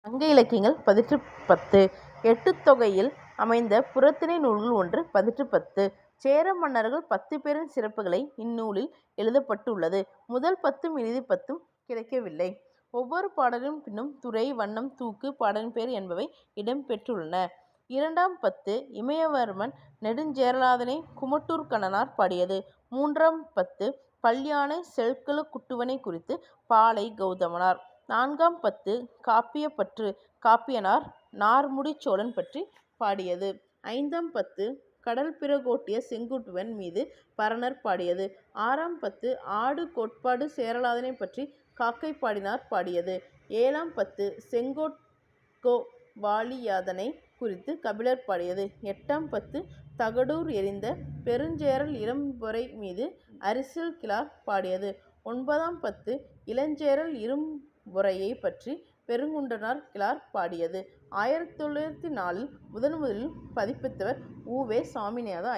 சங்க இலக்கியங்கள் பதிற்று 10. எட்டுத்தொகையில் அமைந்த புறத்திணை நூல்கள் ஒன்று பதிற்று 10. சேர மன்னர்கள் 10 பேரின் சிறப்புகளை இந்நூலில் எழுதப்பட்டுள்ளது. முதல் 10ம் இறுதி 10ம் கிடைக்கவில்லை. ஒவ்வொரு பாடலின் பின்னும் துறை, வண்ணம், தூக்கு, பாடலின் பெயர் என்பவை இடம்பெற்றுள்ளன. இரண்டாம் 10 இமயவர்மன் நெடுஞ்சேரலாதனை குமட்டூர் கண்ணனார் பாடியது. மூன்றாம் 10 பல்யானை செல்கல குட்டுவனை குறித்து பாலை கௌதமனார். நான்காம் 10 காப்பியப்பற்று காப்பியனார் நார்முடிச் சோழன் பற்றி பாடியது. ஐந்தாம் 10 கடல் பிறகோட்டிய செங்குட்டுவன் மீது பரணர் பாடியது. ஆறாம் 10 ஆடு கோட்பாடு சேரலாதனை பற்றி காக்கைப்பாடினார் பாடியது. ஏழாம் 10 செங்கோட்கோ வாலியாதனை குறித்து கபிலர் பாடியது. எட்டாம் 10 தகடூர் எறிந்த பெருஞ்சேரல் இளம்பொறை மீது அரிசில் கிழார் பாடியது. ஒன்பதாம் 10 இளஞ்சேரல் இரும்பொறையை பற்றி பெருங்குன்றனார் கிழார் பாடியது. 1904 முதலில் பதிப்பித்தவர் உ. வே. சாமிநாத ஐயர்.